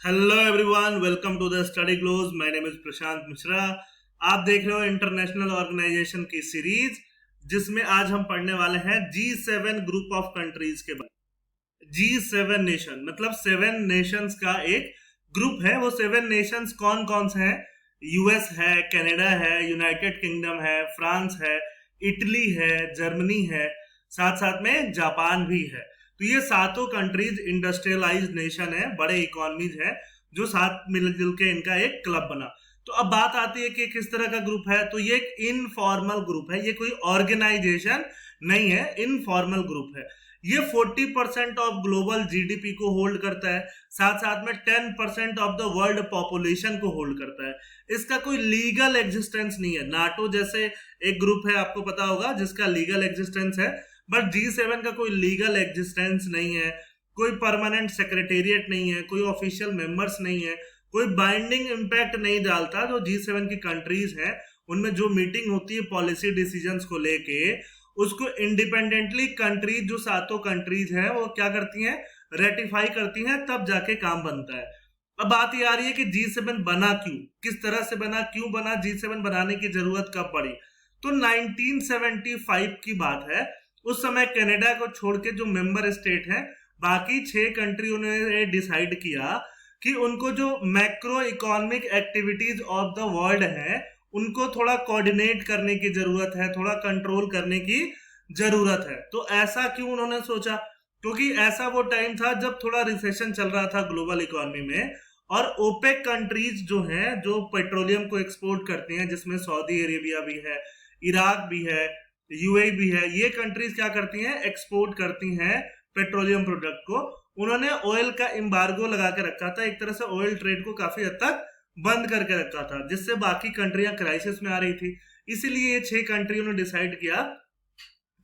Hello everyone, welcome to the study glows. My name is Prashant Mishra. आप देख रहे हो इंटरनेशनल ऑर्गेनाइजेशन की सीरीज, जिसमें आज हम पढ़ने वाले हैं G7 ग्रुप ऑफ कंट्रीज के बारे। G7 नेशन मतलब 7 नेशंस का एक ग्रुप है। वो 7 नेशंस कौन कौन से हैं? यूएस है, कनाडा है, यूनाइटेड किंगडम है, फ्रांस है, इटली है, जर्मनी है, साथ साथ में जापान भी है। तो ये सातों कंट्रीज इंडस्ट्रियलाइज्ड नेशन है, बड़े इकोनॉमीज है, जो साथ मिलजुल के इनका एक क्लब बना। तो अब बात आती है कि किस तरह का ग्रुप है। तो ये एक इनफॉर्मल ग्रुप है, ये कोई ऑर्गेनाइजेशन नहीं है, इनफॉर्मल ग्रुप है। ये 40% ऑफ ग्लोबल जीडीपी को होल्ड करता है, साथ साथ में 10% ऑफ द वर्ल्ड पॉपुलेशन को होल्ड करता है। इसका कोई लीगल एग्जिस्टेंस नहीं है। नाटो जैसे एक ग्रुप है, आपको पता होगा, जिसका लीगल एग्जिस्टेंस है, बट G7 का कोई लीगल एग्जिस्टेंस नहीं है। कोई परमानेंट सेक्रेटेरिएट नहीं है, कोई ऑफिशियल मेंबर्स नहीं है, कोई बाइंडिंग इम्पैक्ट नहीं डालता। जो G7 की कंट्रीज हैं उनमें जो मीटिंग होती है पॉलिसी डिसीजंस को लेके, उसको इंडिपेंडेंटली कंट्रीज, जो सातों कंट्रीज हैं, वो क्या करती हैं? रेटिफाई करती हैं, तब जाके काम बनता है। अब बात ये आ रही है कि G7 बना क्यों, किस तरह से बना, क्यों बना, G7 बनाने की जरूरत कब पड़ी? तो 1975 की बात है। उस समय कनाडा को छोड़ के जो मेंबर स्टेट हैं, बाकी 6 कंट्रियों ने डिसाइड किया कि उनको जो macro economic activities of the world है, उनको थोड़ा कोऑर्डिनेट करने की जरूरत है, थोड़ा कंट्रोल करने की जरूरत है। तो ऐसा क्यों उन्होंने सोचा? क्योंकि ऐसा वो टाइम था जब थोड़ा रिसेशन चल रहा था ग्लोबल इकोनॉमी में, और ओपेक कंट्रीज जो हैं, जो पेट्रोलियम को एक्सपोर्ट करती हैं, जिसमें सऊदी अरेबिया भी है, इराक भी है, यूएई भी है, ये कंट्रीज क्या करती हैं? एक्सपोर्ट करती हैं पेट्रोलियम प्रोडक्ट को। उन्होंने ऑयल का एम्बार्गो लगा के रखा था, एक तरह से ऑयल ट्रेड को काफी हद तक बंद करके रखा था, जिससे बाकी कंट्रियां क्राइसिस में आ रही थी। इसीलिए ये 6 कंट्रियों ने डिसाइड किया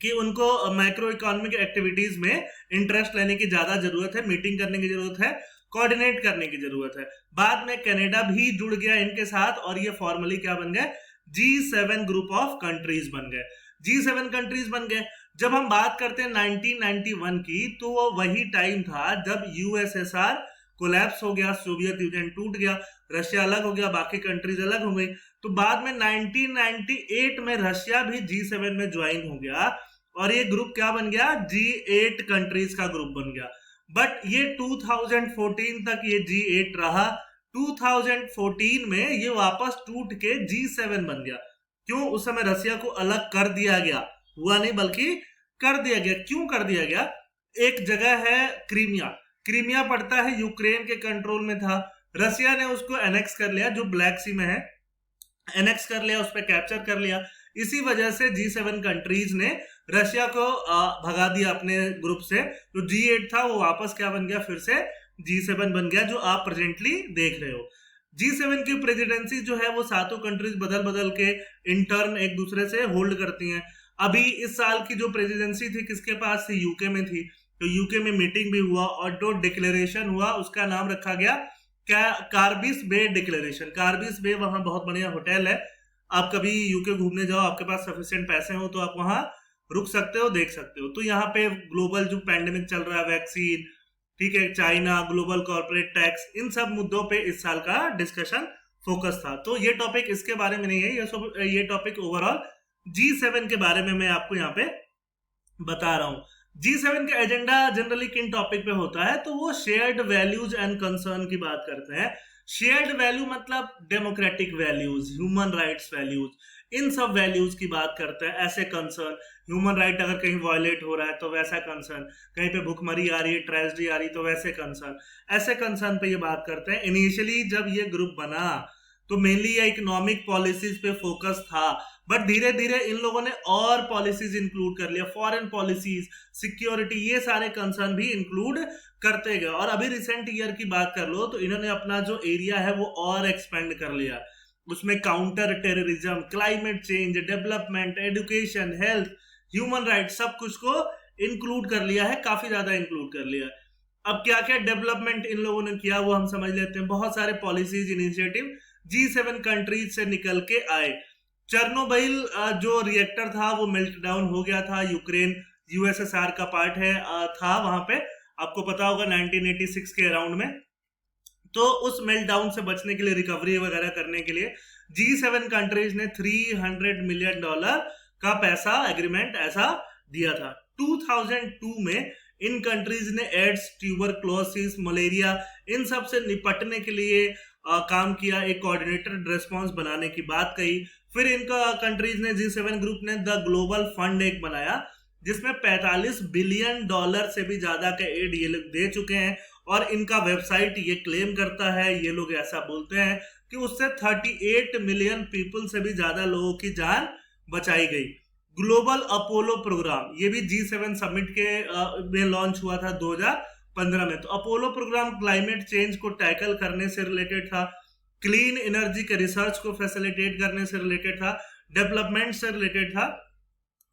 कि उनको मैक्रो इकोनॉमिक एक्टिविटीज में इंटरेस्ट लेने की ज्यादा जरूरत है, मीटिंग करने की जरूरत है, कोऑर्डिनेट करने की जरूरत है। बाद में कनाडा भी जुड़ गया इनके साथ, और ये फॉर्मली क्या बन गए? G7 ग्रुप ऑफ कंट्रीज बन गए। G7 कंट्रीज बन गए। जब हम बात करते हैं 1991 की, तो वो वही टाइम था जब यूएसएसआर कोलैप्स हो गया, सोवियत यूनियन टूट गया, रशिया अलग हो गया, बाकी कंट्रीज अलग हो गई। तो बाद में 1998 में रशिया भी G7 में ज्वाइन हो गया, और ये ग्रुप क्या बन गया? G8 कंट्रीज का ग्रुप बन गया। बट ये 2014 तक ये G8 रहा। 2014 में ये वापस टूट के G7 बन गया। क्यों? उस समय रशिया को अलग कर दिया गया, हुआ नहीं बल्कि कर दिया गया। क्यों कर दिया गया? एक जगह है क्रीमिया, क्रीमिया पड़ता है यूक्रेन के कंट्रोल में था। रशिया ने उसको एनेक्स कर लिया, जो ब्लैक सी में है, एनेक्स कर लिया, उस पर कैप्चर कर लिया। इसी वजह से G7 कंट्रीज ने रशिया को भगा दिया अपने ग्रुप से। जो G8 था वो वापस क्या बन गया? फिर से G7 बन गया, जो आप प्रेजेंटली देख रहे हो। G7 की प्रेसिडेंसी जो है, वो सातों कंट्रीज बदल बदल के इंटर्न एक दूसरे से होल्ड करती हैं। अभी इस साल की जो प्रेसिडेंसी थी, किसके पास थी? यूके में थी। तो यूके में मीटिंग भी हुआ, और जो डिक्लेरेशन हुआ उसका नाम रखा गया कार्बिस बे डिक्लेरेशन। कार्बिस बे वहां बहुत बढ़िया होटल है। आप कभी यूके घूमने जाओ, आपके पास सफिशिएंट पैसे हो, तो आप वहां रुक सकते हो, देख सकते हो। तो यहाँ पे ग्लोबल जो पैंडेमिक चल रहा है, वैक्सीन, ठीक है, चाइना, ग्लोबल कॉर्पोरेट टैक्स, इन सब मुद्दों पे इस साल का डिस्कशन फोकस था। तो ये टॉपिक इसके बारे में नहीं है, ये टॉपिक ओवरऑल G7 के बारे में मैं आपको यहाँ पे बता रहा हूँ। G7 का एजेंडा जनरली किन टॉपिक पे होता है? तो वो शेयर्ड वैल्यूज एंड कंसर्न की बात करते हैं। शेयर्ड वैल्यू मतलब democratic values, human rights values, इन सब वैल्यूज की बात करते हैं। ऐसे कंसर्न, ह्यूमन राइट अगर कहीं वायलेट हो रहा है तो वैसा कंसर्न, कहीं पे भुखमरी आ रही है, ट्रेजेडी आ रही है, तो वैसे कंसर्न, ऐसे कंसर्न पे ये बात करते हैं। इनिशियली जब ये ग्रुप बना तो मेनली ये इकोनॉमिक पॉलिसीज पे फोकस था, बट धीरे धीरे इन लोगों ने और पॉलिसीज इंक्लूड कर लिया, फॉरेन पॉलिसीज, सिक्योरिटी, ये सारे कंसर्न भी इंक्लूड करते गए। और अभी रिसेंट ईयर की बात कर लो तो इन्होंने अपना जो एरिया है वो और एक्सपेंड कर लिया। उसमें counter terrorism, climate change, development, education, health, human right, सब कुछ को इंक्लूड कर लिया है, काफी ज्यादा इंक्लूड कर लिया है। अब क्या क्या डेवलपमेंट इन लोगों ने किया वो हम समझ लेते हैं। बहुत सारे पॉलिसीज, इनिशिएटिव G7 कंट्रीज से निकल के आए। चर्नोबिल जो रिएक्टर था वो मेल्ट डाउन हो गया था, यूक्रेन यूएसएसआर का पार्ट है, था वहां पे, आपको पता होगा 1986 के अराउंड में। तो उस मेल्टडाउन से बचने के लिए, रिकवरी वगैरह करने के लिए G7 कंट्रीज ने $300 मिलियन का पैसा एग्रीमेंट ऐसा दिया था। 2002 में इन कंट्रीज ने एड्स, ट्यूबरक्लोसिस, मलेरिया इन सब से निपटने के लिए काम किया, एक कोऑर्डिनेटेड रिस्पांस बनाने की बात कही। फिर इनका कंट्रीज ने, G7 ग्रुप ने द ग्लोबल फंड एक बनाया जिसमें $45 बिलियन से भी ज्यादा का एड ये लोग दे चुके हैं, और इनका वेबसाइट ये क्लेम करता है, ये लोग ऐसा बोलते हैं कि उससे 38 मिलियन पीपल से भी ज्यादा लोगों की जान बचाई गई। ग्लोबल अपोलो प्रोग्राम ये भी G7 समिट के में लॉन्च हुआ था 2015 में। तो अपोलो प्रोग्राम क्लाइमेट चेंज को टैकल करने से रिलेटेड था, क्लीन एनर्जी के रिसर्च को फैसिलिटेट करने से रिलेटेड था, डेवलपमेंट से रिलेटेड था।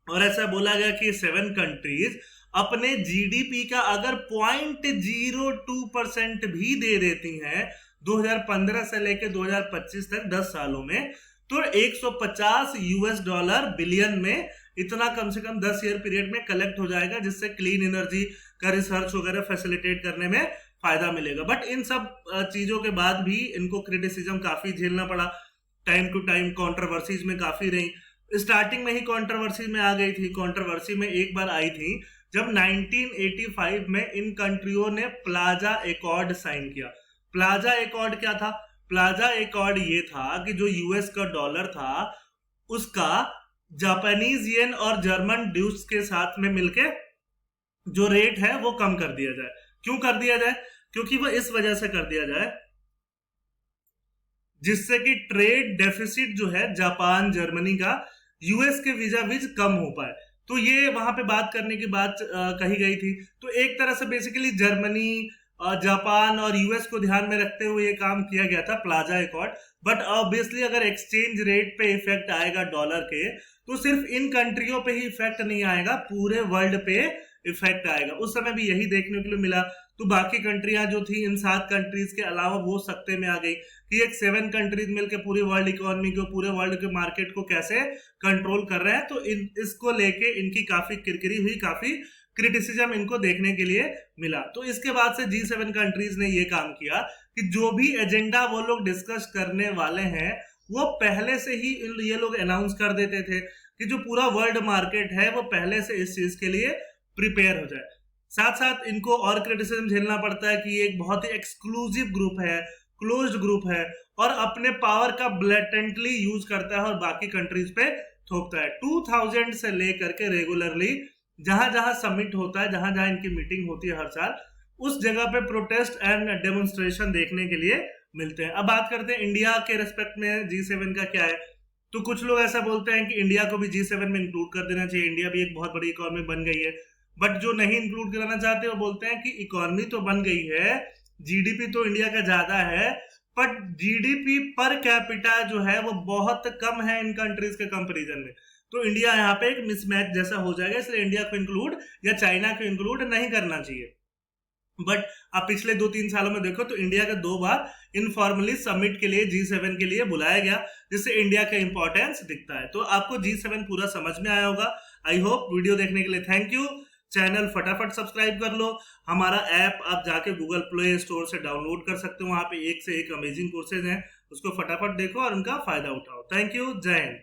और ऐसा बोला गया कि 7 कंट्रीज अपने जीडीपी का अगर 0.02% भी दे देती हैं 2015 से लेकर 2025 तक 10 सालों में, तो $150 बिलियन में इतना कम से कम 10 ईयर पीरियड में कलेक्ट हो जाएगा, जिससे क्लीन एनर्जी का रिसर्च वगैरह फैसिलिटेट करने में फायदा मिलेगा। बट इन सब चीजों के बाद भी इनको क्रिटिसिज्म काफी झेलना पड़ा, टाइम टू टाइम कंट्रोवर्सीज में काफी रही। स्टार्टिंग में ही कंट्रोवर्सी में आ गई थी। कंट्रोवर्सी में एक बार आई थी जब 1985 में इन कंट्रियों ने प्लाजा एकॉर्ड साइन किया। प्लाजा एकॉर्ड क्या था? प्लाजा एकॉर्ड ये था कि जो यूएस का डॉलर था उसका जापानीज येन और जर्मन ड्यूस के साथ में मिलके जो रेट है वो कम कर दिया जाए। क्यों कर दिया जाए? क्योंकि वो इस वजह से कर दिया जाए जिससे कि ट्रेड डेफिसिट जो है जापान जर्मनी का यूएस के वीजा विज कम हो पाए। तो ये वहां पे बात करने की बात कही गई थी। तो एक तरह से बेसिकली जर्मनी, जापान और यूएस को ध्यान में रखते हुए ये काम किया गया था प्लाजा एकॉर्ड। बट ऑब्वियसली अगर एक्सचेंज रेट पे इफेक्ट आएगा डॉलर के, तो सिर्फ इन कंट्रियों पे ही इफेक्ट नहीं आएगा, पूरे वर्ल्ड पे इफेक्ट आएगा। उस समय भी यही देखने के लिए मिला। तो बाकी कंट्रियां जो थी, इन 7 कंट्रीज के अलावा, वो सकते में आ गई कि एक 7 कंट्रीज मिलकर पूरी वर्ल्ड इकोनॉमी को, पूरे वर्ल्ड के मार्केट को कैसे कंट्रोल कर रहे हैं। तो इसको लेके इनकी काफी किरकिरी हुई, काफी क्रिटिसिज्म इनको देखने के लिए मिला। तो इसके बाद से G7 कंट्रीज ने ये काम किया कि जो भी एजेंडा वो लोग डिस्कस करने वाले हैं वो पहले से ही ये लोग अनाउंस कर देते थे कि जो पूरा वर्ल्ड मार्केट है वो पहले से इस चीज के लिए प्रिपेयर हो जाए। साथ साथ इनको और क्रिटिसिज्म झेलना पड़ता है कि ये एक बहुत ही एक्सक्लूसिव ग्रुप है, क्लोज्ड ग्रुप है, और अपने पावर का ब्लेटेंटली यूज करता है और बाकी कंट्रीज पे थोपता है। 2000 से लेकर के रेगुलरली जहां जहां समिट होता है, जहां जहां इनकी मीटिंग होती है हर साल, उस जगह पे प्रोटेस्ट एंड डेमोन्स्ट्रेशन देखने के लिए मिलते हैं। अब बात करते हैं इंडिया के रेस्पेक्ट में G7 का क्या है। तो कुछ लोग ऐसा बोलते हैं कि इंडिया को भी G7 में इंक्लूड कर देना चाहिए, इंडिया भी एक बहुत बड़ी इकोनॉमी बन गई है। बट जो नहीं इंक्लूड कराना चाहते वो बोलते हैं कि इकोनॉमी तो बन गई है, जीडीपी तो इंडिया का ज्यादा है, बट जीडीपी पर कैपिटा जो है वो बहुत कम है इन कंट्रीज के कंपैरिजन में। तो इंडिया यहाँ पे एक मिसमैच जैसा हो जाएगा, इसलिए इंडिया को इंक्लूड या चाइना को इंक्लूड नहीं करना चाहिए। बट आप पिछले 2-3 सालों में देखो तो इंडिया का 2 बार इनफॉर्मली समिट के लिए G7 के लिए बुलाया गया, जिससे इंडिया का इंपॉर्टेंस दिखता है। तो आपको G7 पूरा समझ में आया होगा। I hope. वीडियो देखने के लिए थैंक यू। चैनल फटाफट सब्सक्राइब कर लो। हमारा ऐप आप जाके गूगल प्ले स्टोर से डाउनलोड कर सकते हो, वहां पे एक से एक अमेजिंग कोर्सेज हैं, उसको फटाफट देखो और उनका फायदा उठाओ। Thank you. जय हिंद।